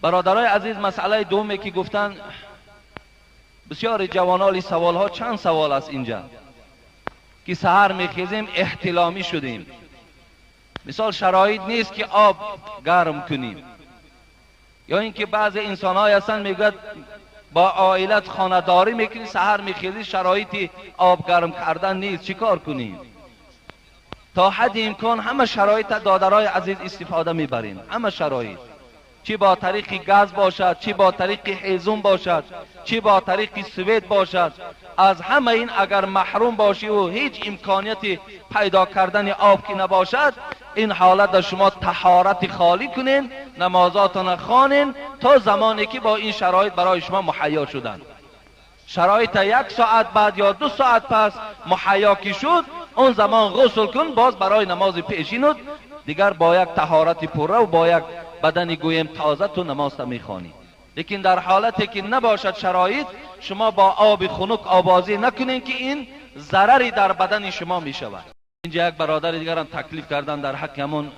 برادرای عزیز، مسئله دومی که گفتن بسیار جوانالی سوال ها، چند سوال است اینجا که سحر میخیزیم احتلامی شدیم. مثال شرایط نیست که آب گرم کنیم، یا اینکه بعض انسان های هستن میگوید با عائلت خانه‌داری میکنی، سحر میخیزی، شرایطی آب گرم کردن نیست، چیکار کنیم؟ تا حد امکان همه شرایط دادرای عزیز استفاده میبریم، همه شرایط، چی با طریق گاز باشد، چی با طریق هیزم باشد، چی با طریق سویت باشد، از همه این اگر محروم باشی و هیچ امکانیت پیدا کردن آب که نباشد، این حالت در شما طهارت خالی کنین، نمازاتون خوانین تا زمانی که با این شرایط برای شما مهیا شدن. شرایط 1 ساعت بعد یا 2 ساعت پس مهیا کی شد، اون زمان غسل کن، باز برای نماز پیشینت دیگر با یک طهارت پره و با یک بدن گویم تازه تو نماز میخوانی. لیکن در حالتی که نباشد شرایط، شما با آب خنک آبازی نکنین که این ضرری در بدن شما میشود. اینجا یک برادر دیگر هم تکلیف کردن در حق همون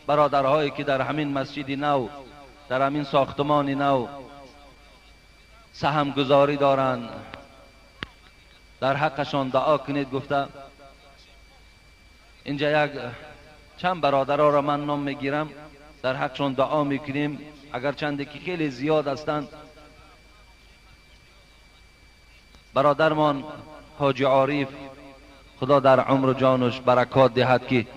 برادرهایی که در همین مسجد نو، در همین ساختمان نو سهم گذاری دارن، در حقشان دعا کنید. گفته اینجا یک چند برادرها را من نام میگیرم، در حقشان دعا میکنیم، اگر چندی که خیلی زیاد هستند. برادرمان حاجی عارف، خدا در عمر و جانش برکات دهد، که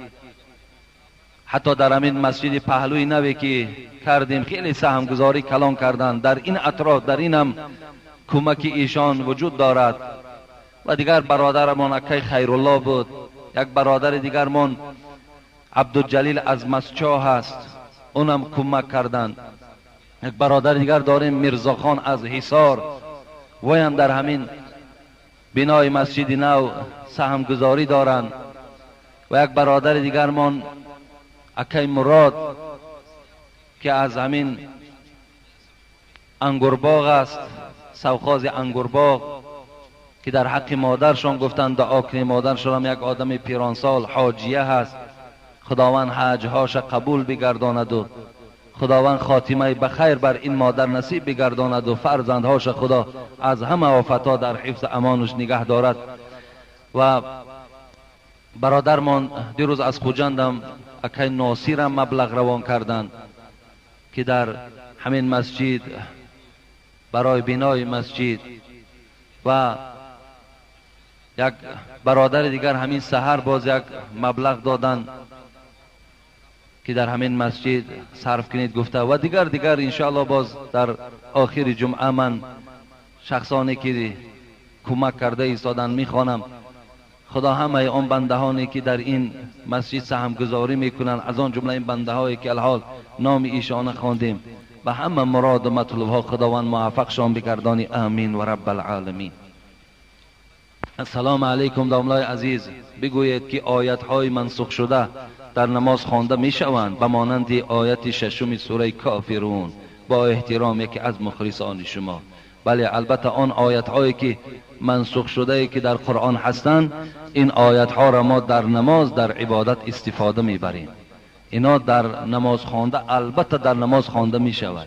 حتی در همین مسجد پهلوی نوی که کردیم خیلی سهم گذاری کلان کردن، در این اطراف در این هم کمک ایشان وجود دارد. و دیگر برادرمان اکی خیرالله بود، یک برادر دیگرمان عبدالجلیل از مسچا هست، اونم کمک کردند. یک برادر دیگر داریم میرزا خان از حصار، ویم در همین بنای مسجد نو سهم گذاری دارند. و یک برادر دیگرمان اکی مراد که از همین انگورباغ است، سوخاز انگورباغ، که در حق مادرشان گفتن دعا کنیم. مادرشان هم یک آدم پیرانسال حاجیه هست، خداوند حجهاش قبول بگرداند و خداوند خاتمه بخیر بر این مادر نصیب بگرداند و فرزندهاش خدا از همه آفتها در حفظ امانش نگه دارد. و برادرمان دیروز از خوجندم اکی ناصیرم مبلغ روان کردند که در همین مسجد برای بنای مسجد. و یک برادر دیگر همین سحر باز یک مبلغ دادن که در همین مسجد صرف کنید گفته. و دیگر انشاءالله باز در آخر جمعه من شخصانی که کمک کرده ایستادن میخوانم. خدا همه اون بندهانی که در این مسجد سهم گذاری میکنن، از آن جمله این بنده هایی که الحال نام ایشان خواندیم، و همه مراد و مطلوب ها خداوند موفق شان بگردانی، آمین و رب العالمین. السلام علیکم داملای عزیز، بگویید که آیت های منسوخ شده در نماز خوانده می شوند به مانند آیت 6 سوره کافرون، با احترام یکی از مخلصان شما. بله، البته آن آیت هایی که منسوخ شده که در قرآن هستند، این آیت ها را ما در نماز در عبادت استفاده می بریم. اینا در نماز خوانده، البته در نماز خوانده می شود،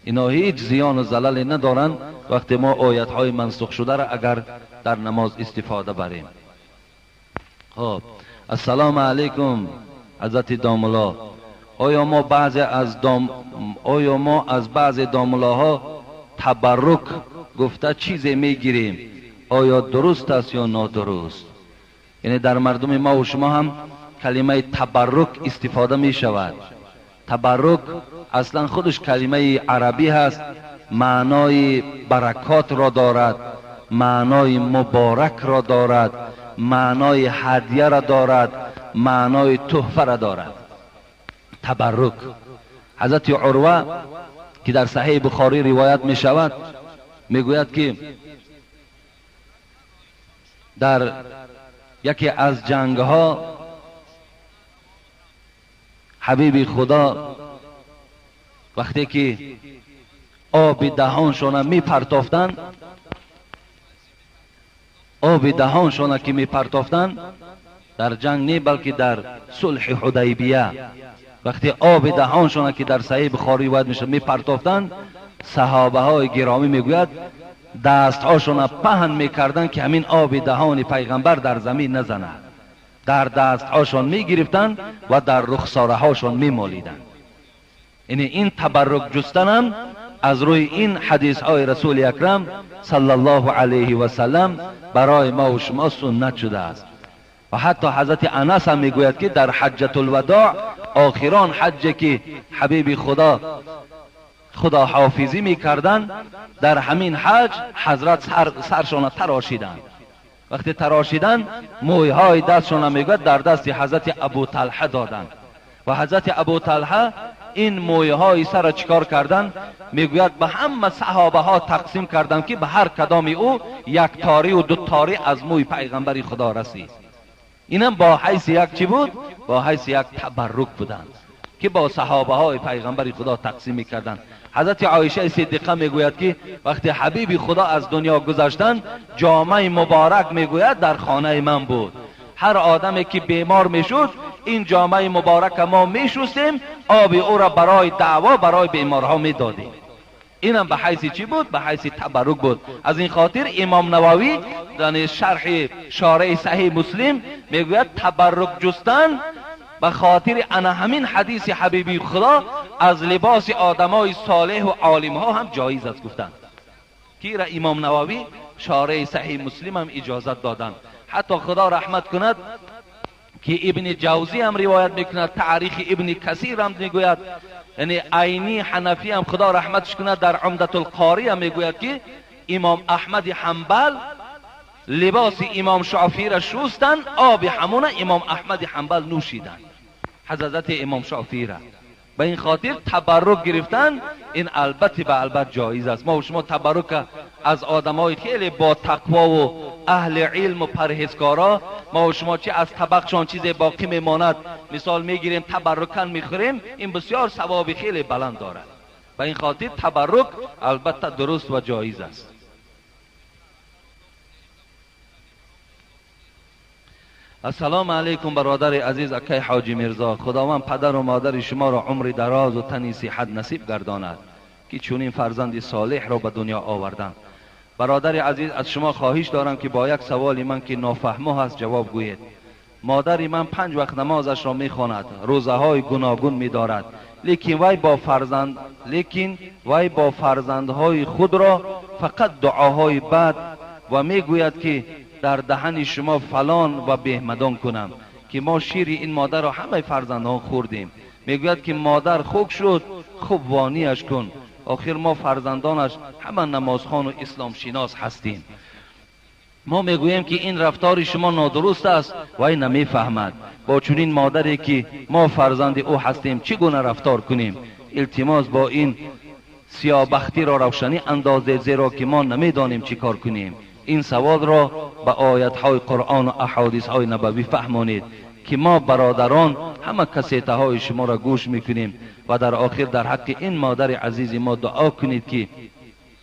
اینا هیچ زیان و زلال ندارند وقتی ما آیت های منسوخ شده را اگر در نماز استفاده بریم. خب، السلام علیکم حضرت داملا. آیا ما از بعض داملاها تبرک گفته چیزی میگیریم؟ آیا درست است یا نادرست؟ یعنی در مردم ما و شما هم کلمه تبرک استفاده می شود. تبرک اصلا خودش کلمه عربی هست، معنای برکات را دارد، معنای مبارک را دارد، معنای هدیه را دارد، معنای تحفه را دارد. تبرک. حضرت عروه که در صحیح بخاری روایت می شود میگوید که در یکی از جنگ ها حبیب خدا وقتی که آب دهانشان می پرتافتند، آب دهانشان که می پرتافتند، آب دهانشان که می پرتافتند، آب دهانشان که می پرتافتند، آب دهانشان که می پرتافتند، آب دهانشان که می پرتافتند، می پرتافتند، در جنگ نه بلکه در صلح حدیبیه وقتی آب دهانشون که در صحیح بخاری وارد میشه میپرتافتند، صحابه های گرامی میگوید دستهاشون پهن میکردن که همین آب دهان پیغمبر در زمین نزنه. در دستهاشون میگرفتن و در رخساره هاشون میمالیدن. یعنی این تبرک جستن هم از روی این حدیث های رسول اکرم صلی الله علیه و سلم برای ما و شما سنت شده است. و حتی حضرت انس هم میگوید که در حجة الوداع، آخران حج که حبیب خدا حافظی میکردن، در همین حج حضرت سرشان تراشیدند. وقتی تراشیدن مویه های دستشان میگوید در دست حضرت ابو طلحه دادند و حضرت ابو طلحه این مویه های سر چیکار کردن؟ میگوید به همه صحابه ها تقسیم کردن که به هر کدام او یک تاری و دو تاری از موی پیغمبر خدا رسید. اینم با حیث یک چی بود؟ با حیث یک تبرک بودند که با صحابه های پیغمبر خدا تقسیم میکردند. حضرت عایشه صدیقه میگوید که وقتی حبیب خدا از دنیا گذشتند، جامه مبارک میگوید در خانه من بود. هر آدمی که بیمار میشد این جامه مبارک ما میشستیم، آب او را برای دعوا برای بیمارها میدادیم. اینم به حیث چی بود؟ به حیث تبرک بود. از این خاطر امام نووی در شرح شارح صحیح مسلم میگوید تبرک جستن به خاطر انا همین حدیث حبیبی خدا از لباس آدمای صالح و عالم ها هم جایز است گفتن که را امام نووی شارح صحیح مسلم هم اجازت دادن. حتی خدا رحمت کند که ابن جوزی هم روایت میکند، تاریخ ابن کثیر هم میگوید، یعنی عینی حنفی هم خدا رحمتش کند در عمدة القاری هم میگوید که امام احمد حنبل لباس امام شافعی را شستن، آب همون امام احمد حنبل نوشیدن، حضرت امام شافعی را. به این خاطر تبرک گرفتن این البته به البته جایز است. ما و شما تبرک از آدمای خیلی با تقوا و اهل علم و پرهیزکارا، ما و شما چه از طبقشان چیز باقی میماند مثال میگیریم تبرکن میخوریم، این بسیار ثواب خیلی بلند دارد. به این خاطر تبرک البته درست و جایز است. السلام علیکم برادر عزیز اکای حاجی میرزا، خداوند پدر و مادر شما را عمر دراز و تنی صحت نصیب گرداند که چنین فرزند صالح را به دنیا آوردند. برادر عزیز از شما خواهش دارم که با یک سوال من که نافهمه هست جواب گویید. مادر من 5 وقت نمازش را میخواند، روزه های گوناگون میدارد، لیکن وی با فرزندهای خود را فقط دعاهای بد و میگوید که در دهن شما فلان و بهمدان کنم که ما شیر این مادر را همه فرزندان خوردیم. میگوید که مادر خوک شد، خوب وانیش کن، آخر ما فرزندانش همه نمازخوان و اسلام شناس هستیم. ما میگوییم که این رفتار شما نادرست است و این نمیفهمد. با چنین مادری که ما فرزند او هستیم چگونه رفتار کنیم؟ التماس با این سیاه‌بختی را روشنی اندازید، زیرا که ما نمیدانیم چی کار کنیم. این سوال را به آیت های قرآن و احادیث های نبوی فهمانید که ما برادران همه کسیته های شما را گوش میکنیم و در آخر در حق این مادر عزیز ما دعا کنید که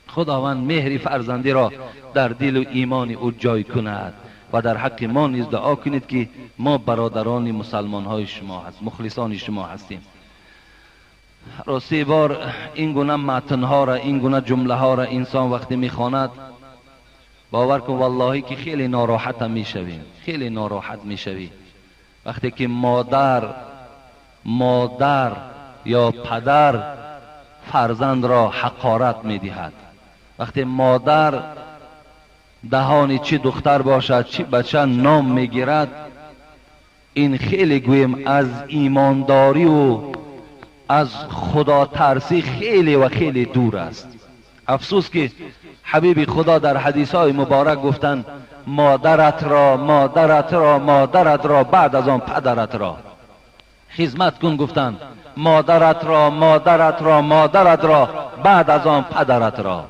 خداوند مهر فرزندی را در دل و ایمان او جای کند و در حق ما نیز دعا کنید که ما برادران مسلمان های شما هست، مخلصان شما هستیم. راستی بار این گونه متن ها را، این گونه جمله ها را انسان وقتی میخواند باور کن والله که خیلی ناراحت میشویم، خیلی ناراحت میشویم وقتی که مادر یا پدر فرزند را حقارت میدهد. وقتی مادر دهان چی دختر باشد چی بچه نام میگیرد، این خیلی گویم از ایمانداری و از خدا ترسی خیلی و خیلی دور است. افسوس که حبیب خدا در حدیث های مبارک گفتن مادرت را بعد از آن پدرت را خدمت کن. گفتن مادرت را بعد از آن پدرت را.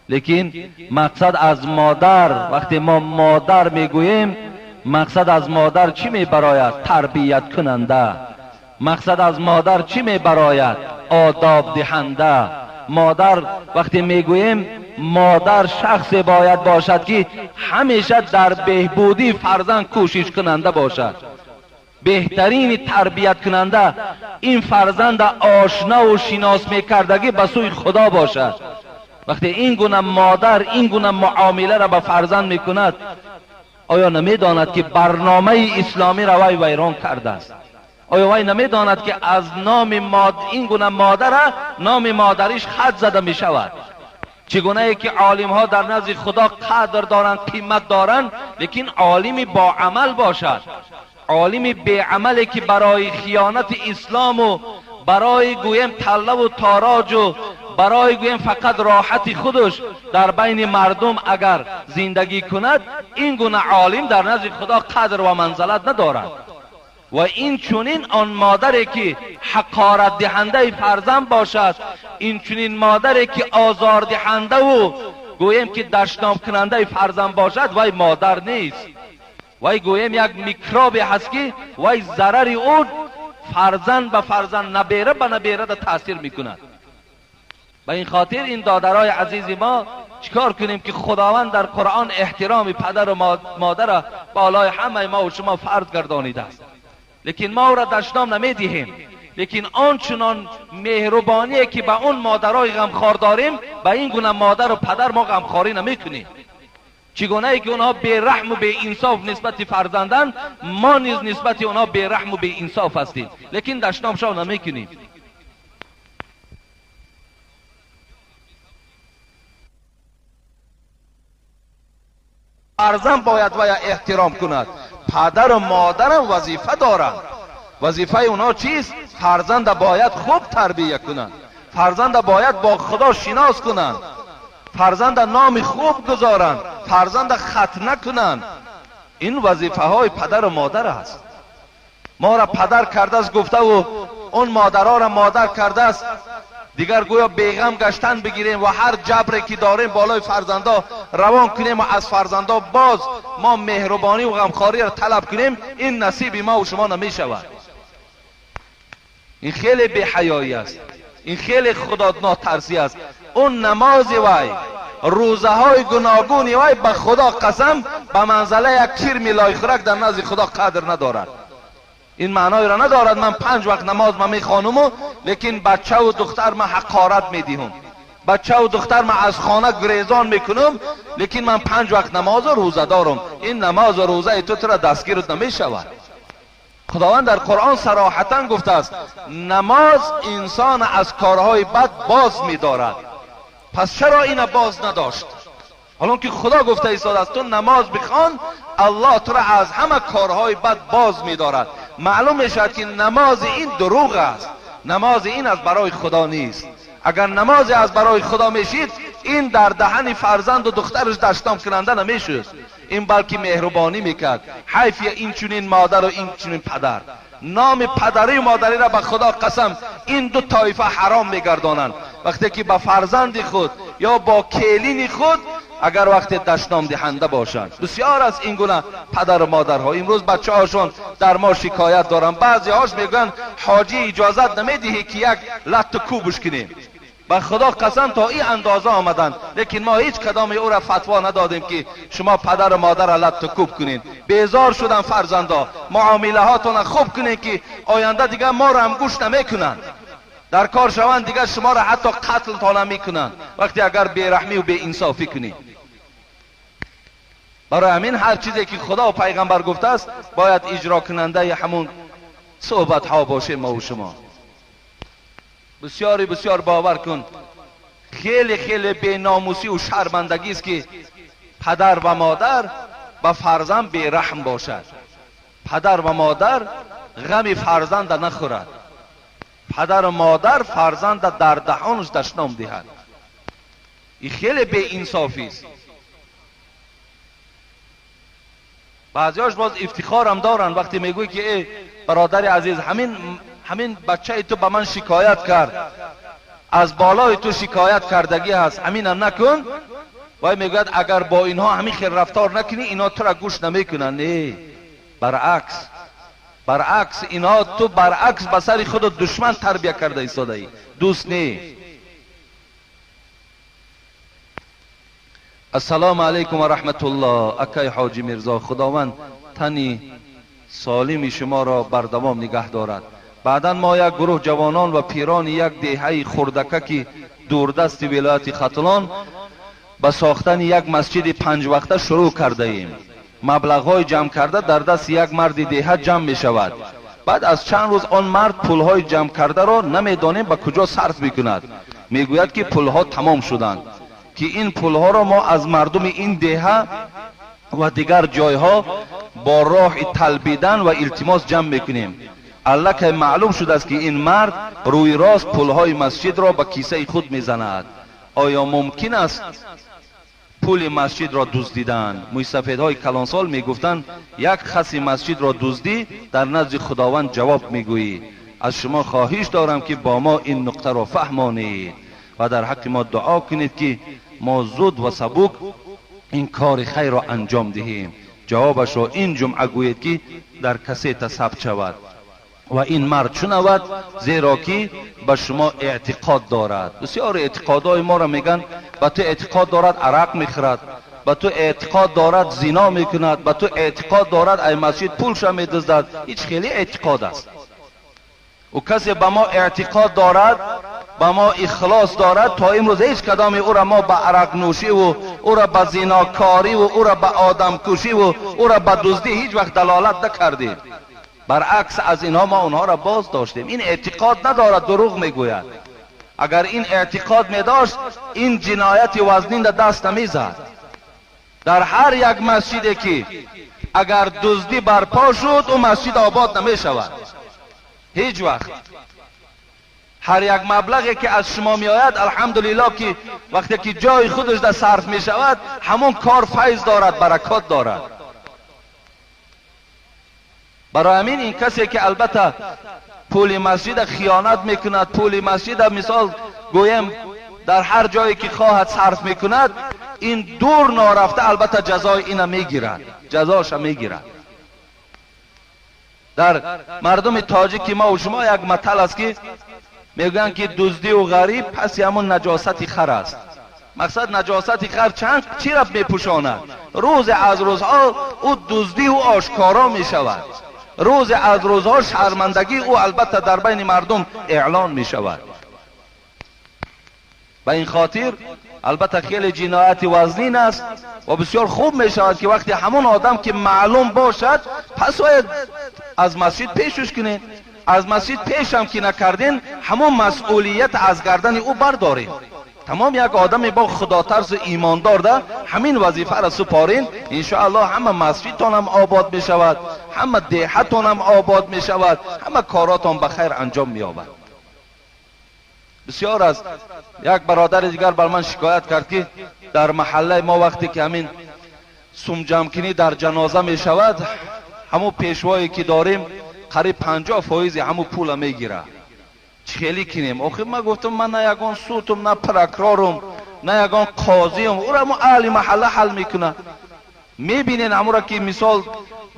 لیکن مقصد از مادر، وقتی ما مادر میگوییم مقصد از مادر چی میبراید؟ تربیت کننده. مقصد از مادر چی میبراید؟ آداب دهنده. مادر وقتی میگوییم مادر شخص باید باشد که همیشه در بهبودی فرزند کوشش کننده باشد. بهترین تربیت کننده این فرزند آشنا و شناس میکردگی به سوی خدا باشد. وقتی این گونه مادر این گونه معامله را به فرزند میکند، آیا نمیداند که برنامه اسلامی را وی ویران کرده است؟ آیا وی نمیداند که از نام این گونه مادر نام مادریش خط زده می شود؟ چگونه ای که عالم ها در نزد خدا قدر دارند، قیمت دارند، لیکن عالمی با عمل باشد. عالمی بی عملی که برای خیانت اسلام و برای گویم طله و تاراج و برای گویم فقط راحت خودش در بین مردم اگر زندگی کند، این گونه عالم در نزد خدا قدر و منزلت ندارد. و این چونین آن مادری که حقارت دهنده فرزند باشد، این چونین مادری که آزار دهنده و گویم که دشنام کننده فرزند باشد، وی مادر نیست. وی گویم یک میکروبی هست که وی ضرر او فرزند به فرزند، نبیره به نبیره تاثیر میکند. به این خاطر این دادرای عزیز ما چیکار کنیم که خداوند در قرآن احترام پدر و مادر را بالای همه ما و شما فرض گردانیده است، لیکن ما او را دشنام نمیدهیم. لیکن آنچنان مهربانی که به اون مادرای غمخوار داریم، به این گونه مادر و پدر ما غمخواری نمیکنیم. چگونه ای که اونها بی رحم و بی انصاف نسبت فرزندان، ما نیز نسبت اونها بی رحم و بی انصاف هستیم، لیکن دشنام شو نمیکنیم. فرزند باید و احترام کند. پدر و مادر وظیفه دارند. وظیفه اونها چیست؟ فرزند باید خوب تربیت کنند، فرزند باید با خدا شناس کنند، فرزند نام خوب گذارند، فرزند خط نکنند. این وظیفه های پدر و مادر است. ما را پدر کرده است گفته و اون مادرها را مادر کرده است، دیگر گویا بیغم گشتن بگیریم و هر جبری که داریم بالای فرزندا روان کنیم و از فرزندا باز ما مهربانی و غمخواری را طلب کنیم، این نصیب ما و شما نمی شود. این خیلی بی حیایی است، این خیلی خدا ناترسی است. اون نماز وی، روزه های گوناگون وی به خدا قسم به منزله یک کرم لای خورک در نزد خدا قدر ندارد. این معنای را ندارد من 5 وقت نماز ما میخوانم لیکن بچه و دختر ما حقارت میدهم، بچه و دختر ما از خانه گریزان میکنم لیکن من 5 وقت نماز و روزه دارم. این نماز و روزه تو را دستگیرت نمیشود. خداوند در قرآن صراحتا گفته است نماز انسان از کارهای بد باز می‌دارد. پس چرا این باز نداشت؟ حالا که خدا گفته ایستاد است تو نماز بخوان، الله تو را از همه کارهای بد باز می‌دارد. معلوم میشد که نماز این دروغ است، نماز این از برای خدا نیست. اگر نماز از برای خدا میشید، این در دهن فرزند و دخترش دشنام کننده نمیشد، این بلکه مهربانی میکرد. حیف این چنین مادر و این چنین پدر. نام پدری و مادری را به خدا قسم این دو طایفه حرام میگردانند. وقتی که با فرزند خود یا با کلین خود اگر وقت دشنام دهنده باشند. بسیار از این گونه پدر و مادرها امروز بچه هاشون در ما شکایت دارن. بعضی هاش میگن حاجی اجازت نمیدهی که یک لط کوبش کنیم. به خدا قسم تا این اندازه آمدن، لیکن ما هیچ کدام او را فتوا ندادیم که شما پدر و مادر را لط کوب کنین. بیزار شدن فرزندا، معامله هاتون خوب کنین که آینده دیگه ما را هم گوش نمیکنن، در کار شوند دیگه شما را حتی قتل تا نمیکنن وقتی اگر بیرحمی و بی انصافی کنین. برای همین هر چیزی که خدا و پیغمبر گفته است باید اجرا کننده همون صحبت ها باشه ما و شما. بسیاری بسیار باور کن خیلی خیلی بی ناموسی و شرمندگی است که پدر و مادر با فرزند بی رحم باشد. پدر و مادر غم فرزند نخورد. پدر و مادر فرزند در دهانش دشنام دهد. این خیلی بی انصافی است. بعضیاش باز افتخار هم دارن وقتی میگوی که ای برادر عزیز همین بچه تو به من شکایت کرد، از بالای تو شکایت کردگی هست، همین نکن. وای میگوید اگر با اینها همین خیر رفتار نکنی اینا تو را گوش نمیکنن. نه، برعکس اینا تو برعکس به سر خود دشمن تربیت کرده ایستاده ای، دوست نه. السلام علیکم و رحمت الله. اکای حاجی میرزا، خداوند تنی سالم شما را بردوام نگه دارد. بعدا ما یک گروه جوانان و پیران یک دهه خردککی دوردست ولایت ختلان به ساختن یک مسجد 5 وقته شروع کرده ایم. مبلغ‌های جمع کرده در دست یک مرد دهه جمع می شود. بعد از چند روز آن مرد پول‌های جمع کرده را نمی‌دانیم به کجا صرف می‌کند. میگوید که پول‌ها تمام شدند، که این پول‌ها را ما از مردم این دهه و دیگر جایها با راه طلبیدن و التماس جمع می‌کنیم. الله که معلوم شده است که این مرد روی راست پول‌های مسجد را به کیسه خود می‌زند. آیا ممکن است پول مسجد را دزدیدن؟ موسفیدهای کلانسال میگفتند یک خس مسجد را دزدی در نزد خداوند جواب میگویی. از شما خواهش دارم که با ما این نقطه را فهمانید و در حق ما دعا کنید که ما زود و سبک این کار خیر را انجام دهیم. جوابش را این جمعه گویید که در کسیت ثبت شود و این مرد شنود، زیرا که به شما اعتقاد دارد. بسیار اعتقادهای ما را میگن به تو اعتقاد دارد عرق میخورد، به تو اعتقاد دارد زنا میکند، به تو اعتقاد دارد ای مسجد پولش میدزدد. هیچ خیلی اعتقاد است. و کسی به ما اعتقاد دارد، به ما اخلاص دارد، تا امروز هیچ کدام او را ما به عرق نوشی و او را به زناکاری و او را به آدم کشی و او را به دزدی هیچ وقت دلالت نکردیم. برعکس از اینها ما اونها را باز داشتیم. این اعتقاد ندارد، دروغ میگوید. اگر این اعتقاد میداشت این جنایت وزنین در دست نمیزد. در هر یک مسجدی که اگر دزدی برپا شد اون مسجد آباد نمیشود هیچ وقت. هر یک مبلغی که از شما می آید الحمدلله که وقتی که جای خودش در صرف می شود همون کار فیض دارد، برکات دارد. برای همین این کسی که البته پول مسجد خیانت میکند، پول مسجد مثال گویم در هر جایی که خواهد صرف میکند، این دور نارفته البته جزای اینا میگیرد، جزاش میگیرد. در مردم تاجیک ما و شما یک مثل است که میگن که دزدی و غریب پس همون نجاست خر است. مقصد نجاست خر چی را میپوشاند؟ روز از روزها او دزدی و آشکارا میشود، روز از روزها شرمندگی او البته در بین مردم اعلان می شود. به این خاطر البته خیلی جنایت وزنین است و بسیار خوب می شود که وقتی همون آدم که معلوم باشد پس باید از مسجد پیشش کنین. از مسجد پیش هم که نکردین همون مسئولیت از گردن او بردارین. تمام یک آدم با خدا ترس ایماندار ده همین وظیفه را سپارین، انشاءالله همه مسجدتان هم آباد می شود، همه دهتان هم آباد می شود، همه کاراتان بخیر انجام می یابد. بسیار از یک برادر دیگر بر من شکایت کرد که در محله ما وقتی که همین سوم جمع کنی در جنازه می شود، همون پیشوایی که داریم قریب 50% همون پول می گیره. چخیلی کنیم؟ آخه من گفتم من نه یگان سوتم، نه پرکرارم، نه یگان قاضیم، او را ما اهل محله حل میکنه. میبینین امو را که مثال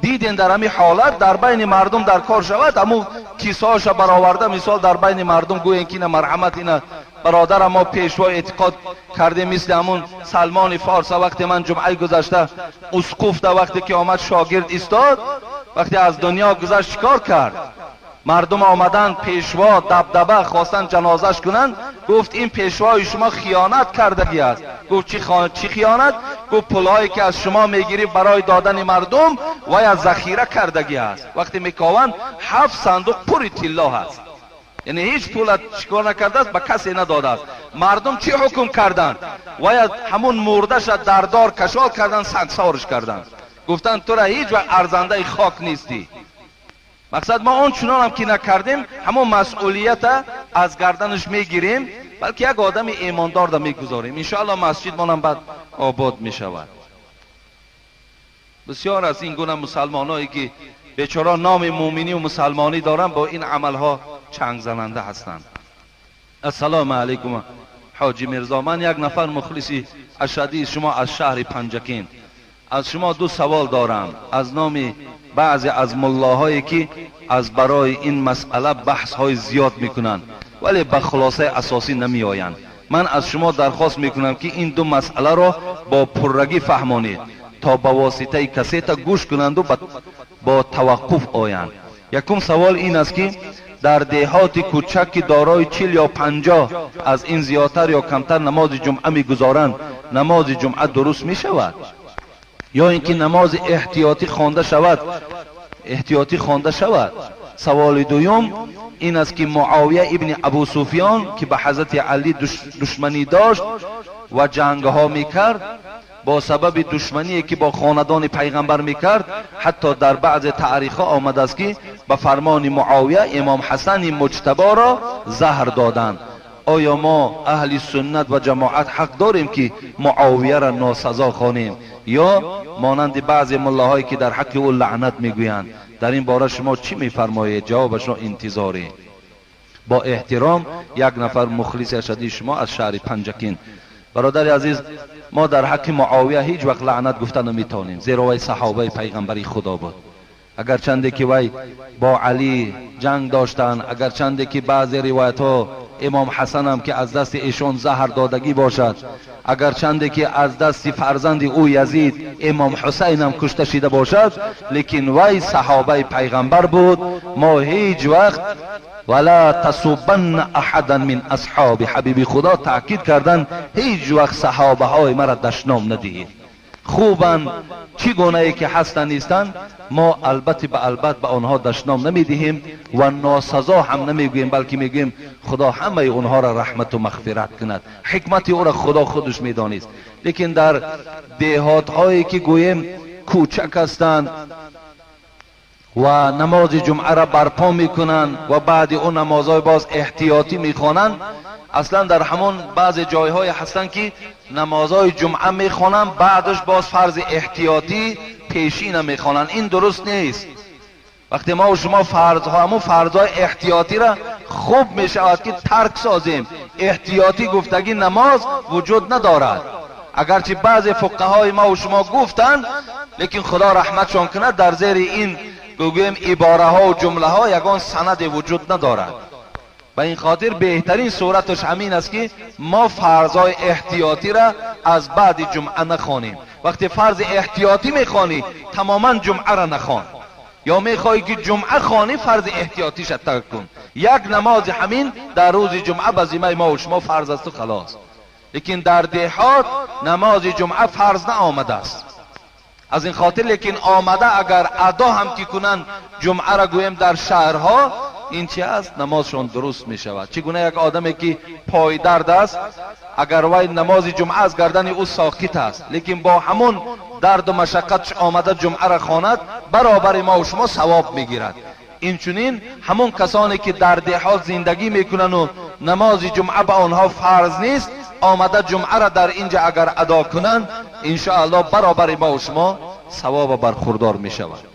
دیدین در همین حالت در بین مردم در کار شود، امو کیسهاش برآورده مثال در بین مردم گوین که مرحمت اینا برادر ما پیشوا اعتقاد کرده مثل همون سلمان فارس. وقتی من جمعه گذشته اسقف ده وقتی که آمد شاگرد ایستاد، وقتی از دنیا گذشت چیکار کرد؟ مردم آمدن پیشوا دبدبه خواستن جنازش کنن، گفت این پیشوای شما خیانت کردگی است. گفت چی خیانت؟ گفت پولایی که از شما میگیری برای دادن مردم و یا ذخیره کردگی است. وقتی میکاون 7 صندوق پر طلا هست، یعنی هیچ پول چیکار نکرده است، به کسی نداده است. مردم چی حکم کردن؟ و یا همون مردش در دار کشال کردن، سنگسارش کردن، گفتن تو را هیچ وقت ارزنده خاک نیستی. مقصد ما اون چنان هم که نکردیم همون مسئولیت از گردنش میگیریم، بلکه یک آدم ایماندار دا میگذاریم. انشاءالله مسجد ما هم بعد آباد میشود. بسیار از این گونه مسلمانایی که بیچاره نام مومنی و مسلمانی دارن با این عملها چنگ زننده هستند. السلام علیکم حاجی میرزا، من یک نفر مخلصی اشهدی شما از شهر پنجکین. از شما 2 سوال دارم از نام بعضی از ملاهایی که از برای این مسئله بحث های زیاد میکنن ولی به خلاصه اساسی نمی آیند. من از شما درخواست میکنم که این 2 مسئله را با پررگی فهمانید تا با واسطه کسیت گوش کنند و با توقف آیند. یکم سوال این است که در دهات کوچک که دارای 40 یا 50 از این زیادتر یا کمتر نماز جمعه میگذارند، نماز جمعه درست می شود یا اینکه نماز احتیاطی خوانده شود؟ سوال دوم این است که معاویه ابن ابو سفیان که به حضرت علی دشمنی داشت و جنگ ها میکرد، با سبب دشمنی که با خاندان پیغمبر میکرد، حتی در بعض تاریخ ها آمده است که به فرمان معاویه امام حسن مجتبی را زهر دادند. آیا ما اهل سنت و جماعت حق داریم که معاویه را ناسزا خوانیم یا مانند بعضی ملاهایی که در حق او لعنت میگویند؟ در این باره شما چی میفرمایید؟ جوابش را انتظاری. با احترام یک نفر مخلص اشدی شما از شهر پنجکین. برادر عزیز، ما در حق معاویه هیچ وقت لعنت گفته نمیتونیم، زیرا وی صحابه پیغمبری خدا بود. اگر چنده که وی با علی جنگ داشتن، اگر چنده که بعضی روایت ها امام حسن هم که از دست ایشون زهر دادگی باشد، اگر چنده که از دست فرزند او یزید امام حسین هم کشته شده باشد، لیکن وی صحابه پیغمبر بود. ما هیچ وقت ولا تسبن احدا من اصحاب حبیب خدا تاکید کردن هیچ وقت صحابه های مرا دشنام ندهید. خوبن چی گونه ای که هستن نیستن، ما البته به البته به آنها دشنام نمیدهیم و ناسزا هم نمیگوییم، بلکه میگوییم خدا همه اونها را رحمت و مغفرت کند. حکمت او را خدا خودش میدانست. لیکن در دهات هایی که گوییم کوچک هستند و نماز جمعه را برپا میکنند و بعد اون نمازهای باز احتیاطی میخوانند، اصلا در همون بعض جایهای هستند که نمازهای جمعه میخوانند بعدش باز فرض احتیاطی پیشین میخوانند. این درست نیست. وقتی ما و شما فرضهای احتیاطی را خوب میشود که ترک سازیم. احتیاطی گفتگی نماز وجود ندارد. اگرچه بعض فقهای ما و شما گفتند، لیکن خدا رحمتشان کنه در زیر این بگویم عباره ها و جمله ها یگان سند وجود ندارد. به این خاطر بهترین صورتش همین است که ما فرضای احتیاطی را از بعد جمعه نخوانیم. وقتی فرض احتیاطی میخوانی تماما جمعه را نخوان، یا میخوایی که جمعه خوانی فرض احتیاطیش ترک کن. یک نماز همین در روز جمعه به ذمه ما و شما فرض است و خلاص. لیکن در دهات نماز جمعه فرض نه آمده است. از این خاطر لیکن آمده اگر ادا هم که کنن جمعه را گویم در شهرها، این چی است؟ نمازشون درست می شود. چگونه یک آدمی که پای درد است، اگر وی نماز جمعه از گردن او ساقط است، لیکن با همون درد و مشقت آمده جمعه را خواند، برابر ما و شما ثواب میگیرد. این چنین همون کسانی که در دهات زندگی میکنن و نماز جمعه به آنها فرض نیست، آمده جمعه را در اینجا اگر ادا کنند، ان شاء الله برابر ما و شما ثواب برخوردار می شود.